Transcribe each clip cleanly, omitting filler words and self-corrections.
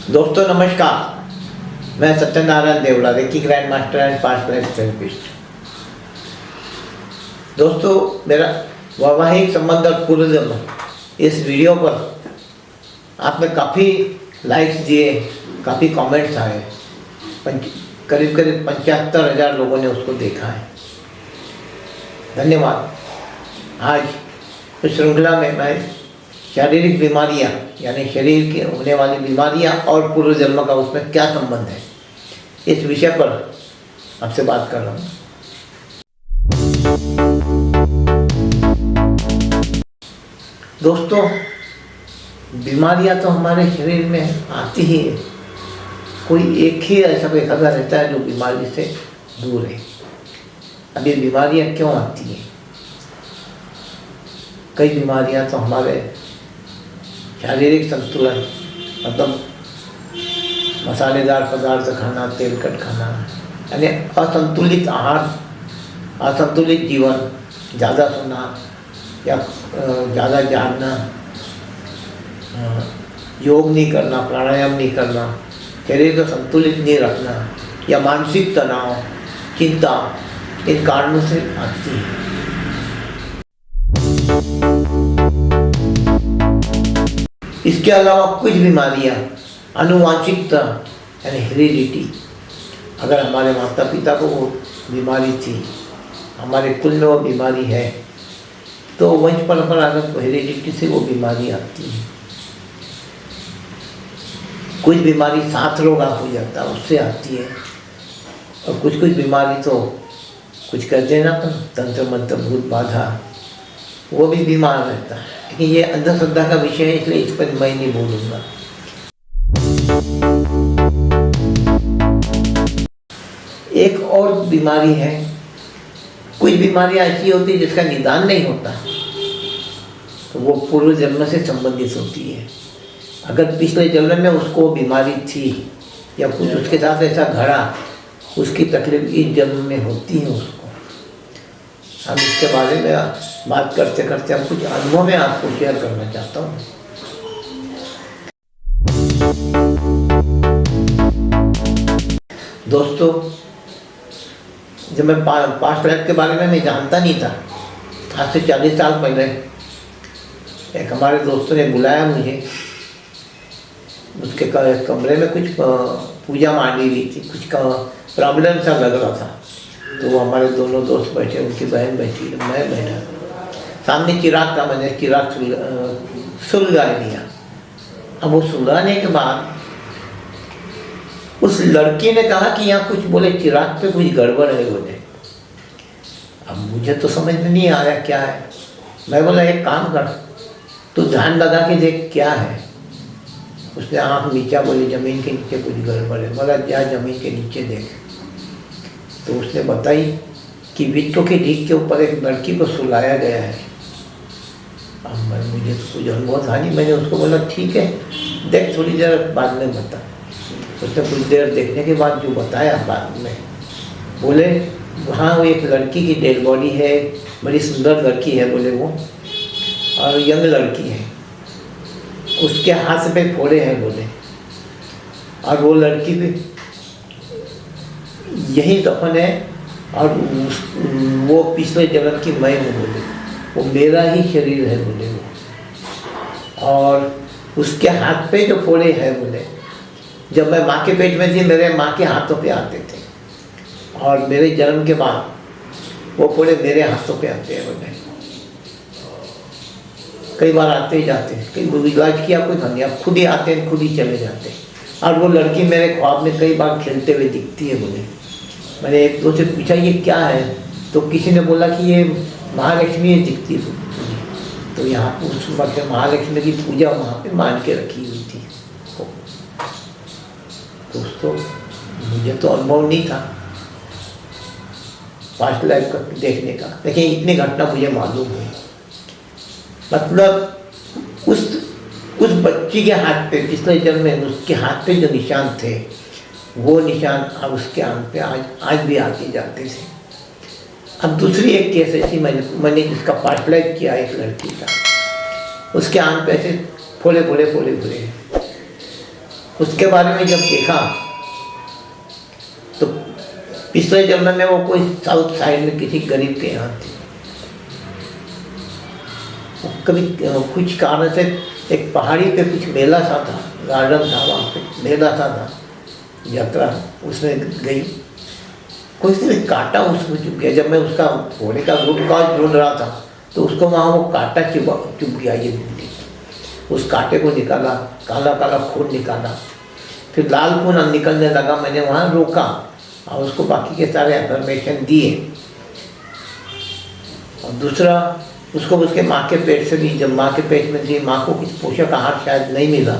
दोस्तों नमस्कार, मैं Satyanarayan Devda, reiki grand master and past life therapist. दोस्तों, मेरा वैवाहिक संबंध और पूर्व जन्म इस वीडियो पर आपने काफ़ी लाइक्स दिए, काफ़ी कमेंट्स आए। करीब 75,000 लोगों ने उसको देखा है। धन्यवाद। आज इस श्रृंखला में मैं शारीरिक बीमारियां यानी शरीर के होने वाली बीमारियां और पूर्व जन्म का उसमें क्या संबंध है, इस विषय पर आपसे बात कर रहा हूँ। दोस्तों, बीमारियां तो हमारे शरीर में आती ही है। कोई एक ही ऐसा एखादा रहता है जो बीमारी से दूर है। अब ये बीमारियां क्यों आती हैं? कई बीमारियां तो हमारे शारीरिक संतुलन, मतलब मसालेदार पदार्थ खाना, तेलकट खाना, यानी असंतुलित आहार, असंतुलित जीवन, ज़्यादा सोना या ज़्यादा जागना, योग नहीं करना, प्राणायाम नहीं करना, शरीर को संतुलित नहीं रखना या मानसिक तनाव, चिंता, इन कारणों से आती है। इसके अलावा कुछ बीमारियां आनुवांशिकता यानी हेरिडिटी, अगर हमारे माता पिता को वो बीमारी थी, हमारे कुल में वो बीमारी है, तो वंश परंपरागत हेरिडिटी से वो बीमारी आती है। कुछ बीमारी साथ रोगा हो जाता है, उससे आती है। और कुछ बीमारी तो कुछ कर देना पर तंत्र मंत्र भूत बाधा, वो भी बीमार रहता है। लेकिन ये अंधश्रद्धा का विषय है, इसलिए इस पर मैं नहीं बोलूँगा। एक और बीमारी है, कुछ बीमारियां ऐसी होती है जिसका निदान नहीं होता, तो वो पूर्व जन्म से संबंधित होती है। अगर पिछले जन्म में उसको बीमारी थी या कुछ उसके साथ ऐसा घड़ा, उसकी तकलीफ इस जन्म में होती है उसको। हम इसके बारे में बात करते करते हम कुछ अनुभव में आपको शेयर करना चाहता हूँ। दोस्तों, जब मैं पास्ट लाइफ के बारे में मैं जानता नहीं था, आज से 40 साल पहले एक हमारे दोस्तों ने बुलाया मुझे। उसके कमरे में कुछ पूजा मांडी हुई थी, कुछ का प्रॉब्लम सा लग रहा था। तो वो हमारे दोनों दोस्त बैठे, उनकी बहन बैठी, मैं बैठा। सामने चिराग का, मैंने चिराग सुलगा दिया। अब वो सुलगाने के बाद उस लड़की ने कहा कि यहाँ कुछ, बोले चिराग पे कुछ गड़बड़ है बोले। अब मुझे तो समझ में नहीं आया क्या है। मैं बोला एक काम कर, तू ध्यान लगा के देख क्या है। उसने आँख नीचा, बोली जमीन के नीचे कुछ गड़बड़ है। बोला जा जमीन के नीचे देख। तो उसने बताई कि विट्टों के ढीक के ऊपर एक लड़की को सुलाया गया है। अब मुझे तो कुछ अनुभव था नहीं। मैंने उसको बोला ठीक है, देख थोड़ी देर बाद में बता। उसने कुछ देर देखने के बाद जो बताया बाद में, बोले वहाँ वो एक लड़की की डेड बॉडी है, बड़ी सुंदर लड़की है बोले वो, और यंग लड़की है, उसके हाथ पे फोड़े हैं बोले, और वो लड़की भी यही दफन है, और वो पिछले जन्म की मैं हूँ बोले, वो मेरा ही शरीर है बोले वो। और उसके हाथ पे जो फोड़े हैं बोले, जब मैं माँ के पेट में थी मेरे माँ के हाथों पे आते थे, और मेरे जन्म के बाद वो फोड़े मेरे हाथों पे आते हैं बोले। कई बार आते ही जाते हैं, कई इलाज किया कोई धनिया, खुद ही आते हैं, खुद ही चले जाते हैं। और वो लड़की मेरे ख्वाब में कई बार खेलते हुए दिखती है बोले। मैंने एक दो से पूछा ये क्या है, तो किसी ने बोला कि ये महालक्ष्मी दिखती है। तो यहाँ पर उस वक्त महालक्ष्मी की पूजा वहाँ पे मान के रखी हुई थी। दोस्तों, मुझे तो अनुभव नहीं था पास्ट लाइफ का देखने का, लेकिन इतनी घटना मुझे मालूम हुई। मतलब उस बच्ची के हाथ पे पिछले जन्म में उसके हाथ पे जो निशान थे, वो निशान अब उसके आंख पे आज भी आते जाते थे। अब दूसरी एक केस ऐसी मैंने जिसका पास्ट लाइफ किया, एक लड़की का, उसके आंख पे ऐसे फोड़े हैं। उसके बारे में जब देखा तो पिछले जन्म में वो कोई साउथ साइड में किसी गरीब के यहाँ थे। कभी कुछ कारण से एक पहाड़ी पे कुछ मेला सा था, गार्डन था, वहाँ पे मेला सा था, यात्रा उसमें गई, कोई से कांटा उसको चुभ गया। जब मैं उसका होने का रूट कॉज ढूंढ रहा था तो उसको वहाँ वो कांटा चुभ गया। ये उस कांटे को निकाला, काला काला खून निकाला, फिर लाल खून निकलने लगा। मैंने वहाँ रोका और उसको बाकी के सारे इन्फॉर्मेशन दिए। और दूसरा, उसको उसके माँ के पेट से भी, जब माँ के पेट में थी, माँ को कुछ पोषक आहार शायद नहीं मिला,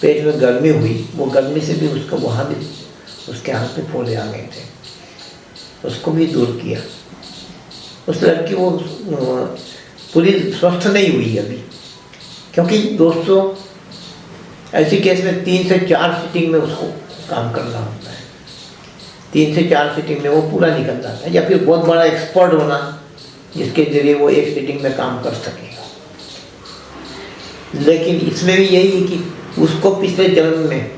पेट में गर्मी हुई, वो गर्मी से भी उसको वहाँ भी उसके हाथ में फोड़े आ गए थे, उसको भी दूर किया। उस लड़की वो पूरी स्वस्थ नहीं हुई अभी, क्योंकि दोस्तों ऐसी केस में 3 से 4 सीटिंग में उसको काम करना होता है। 3 से 4 सीटिंग में वो पूरा निकल जाता है, या फिर बहुत बड़ा एक्सपर्ट होना जिसके जरिए वो एक सीटिंग में काम कर सकेगा। लेकिन इसमें भी यही है कि उसको पिछले जन्म में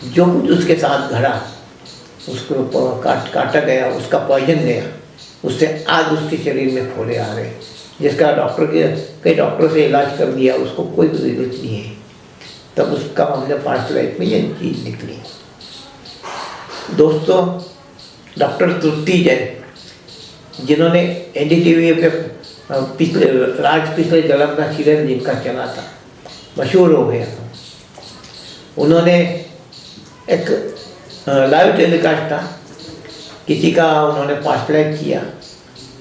जो कुछ उसके साथ घड़ा, उसको काटा गया, उसका पॉइजन गया, उससे आज उसके शरीर में फोड़े आ रहे, जिसका कई डॉक्टर से इलाज कर दिया, उसको कोई रिजल्ट नहीं है। तब उसका हमने पास्ट लाइफ में ये चीज़ निकली। दोस्तों, डॉक्टर तृप्ति जैन, जिन्होंने NDTV पे पिछले जन्म का सीरियल जिनका चला था, मशहूर हो गया था, उन्होंने एक लाइव टेलीकास्ट था, किसी का उन्होंने पास्ट लाइफ किया।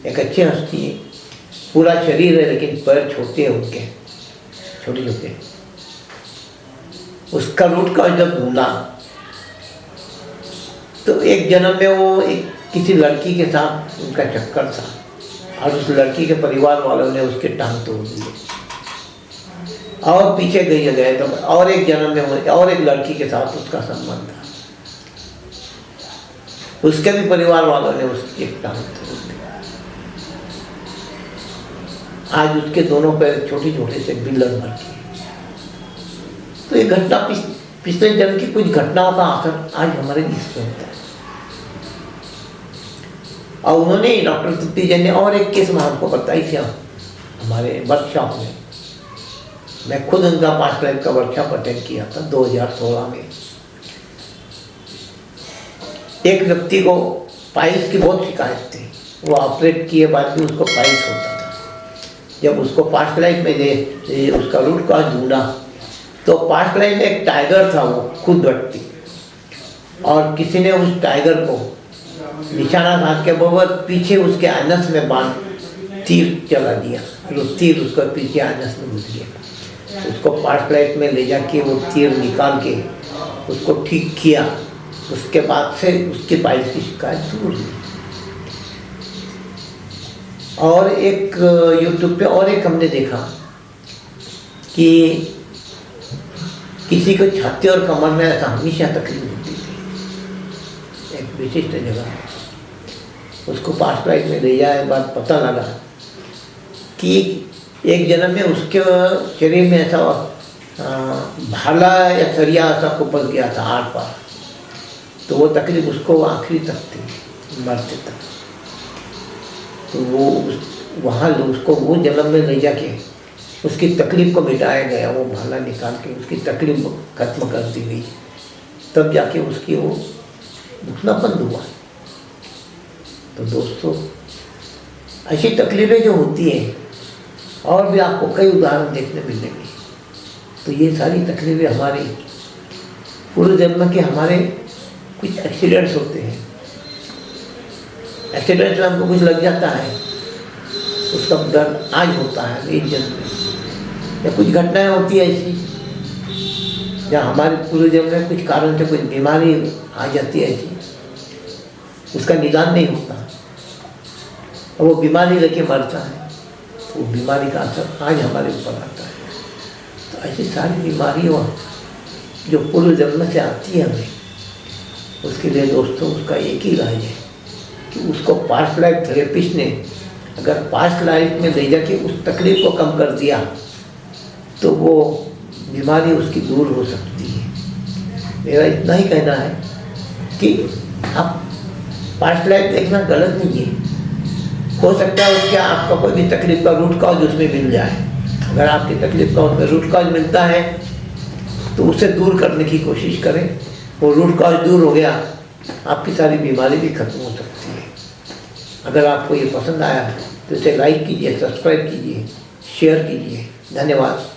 एक अच्छी हस्ती है, पूरा शरीर है लेकिन पैर छोटे हैं उनके, छोटे छोटे। उसका रूट का जब ढूंढा तो एक जन्म में वो एक किसी लड़की के साथ उनका चक्कर था, और उस लड़की के परिवार वालों ने उसके टांग तोड़ दिए, और पीछे गए तो और एक जन्म में और एक लड़की के साथ उसका संबंध था, उसके भी परिवार वालों ने उसकी एक टांग तोड़ दिया। आज उसके दोनों पैर छोटे छोटे से बिल्लन भर के। तो ये घटना पिछले जन्म की कुछ घटनाओं का असर आज हमारे बीच में होता है। और उन्होंने, डॉक्टर तृप्ति जैन ने और एक केस में हमको बताई थी हमारे वर्कशॉप में। मैं खुद उनका पास्ट लाइफ का वर्कशॉप अटेंड किया था 2016 में। एक व्यक्ति को पाइल्स की बहुत शिकायत थी, वो ऑपरेट किए बाद भी उसको पाइल्स होता था। जब उसको पास्ट लाइफ में उसका रूट कॉज ढूंढा तो पास्ट लाइफ में एक टाइगर था, वो खुद व्यक्ति, और किसी ने उस टाइगर को निशाना साध के बराबर पीछे उसके आनस में बांध तीर चला दिया, वो तीर उसका पीछे आनस में घुस गया। उसको पास्ट लाइफ में ले जाके वो तीर निकाल के उसको ठीक किया। उसके बाद से उसके पाइल्स की शिकायत दूर हुई। और एक यूट्यूब पे और एक हमने देखा कि किसी को छाती और कमर में ऐसा हमेशा तकलीफ होती थी, एक विशिष्ट जगह। उसको पास्ट लाइफ में ले जाए, बाद पता लगा कि एक जन्म में उसके शरीर में ऐसा भाला या सरिया ऐसा कुपस गया था आर पार, तो वो तकलीफ उसको आखिरी तक थी, मरते तक। तो वो वहाँ उसको वो जन्म में ले जाके उसकी तकलीफ को मिटाया गया, वो भाला निकाल के उसकी तकलीफ खत्म कर दी गई, तब जाके उसकी वो दुखना बंद हुआ। तो दोस्तों, ऐसी तकलीफें जो होती हैं, और भी आपको कई उदाहरण देखने मिलेंगे। तो ये सारी तकलीफें हमारी पूर्व जन्म के, हमारे कुछ एक्सीडेंट्स होते हैं, एक्सीडेंट में हमको कुछ लग जाता है, उसका दर्द आज होता है इस जन्म में, या कुछ घटनाएं होती है ऐसी जहाँ हमारे पूर्व जन्म में कुछ कारण से कुछ बीमारी आ जाती है ऐसी, उसका निदान नहीं होता और वो बीमारी लेके मरता है, तो वो बीमारी का असर आज हमारे ऊपर आता है। तो ऐसी सारी बीमारियों जो पूर्व जन्म से आती है हमें, उसके लिए दोस्तों उसका एक ही इलाज है कि उसको पास्ट लाइफ थेरेपिस्ट ने अगर पास्ट लाइफ में ले जाके उस तकलीफ को कम कर दिया तो वो बीमारी उसकी दूर हो सकती है। मेरा इतना ही कहना है कि आप पास्ट लाइफ देखना गलत नहीं है। हो सकता है उसके आपका कोई भी तकलीफ का रूट कॉज उसमें मिल जाए। अगर आपकी तकलीफ का उसमें रूट कॉज मिलता है तो उसे दूर करने की कोशिश करें। वो रूट कॉज दूर हो गया, आपकी सारी बीमारी भी खत्म हो सकती है। अगर आपको ये पसंद आया तो इसे लाइक कीजिए, सब्सक्राइब कीजिए, शेयर कीजिए। धन्यवाद।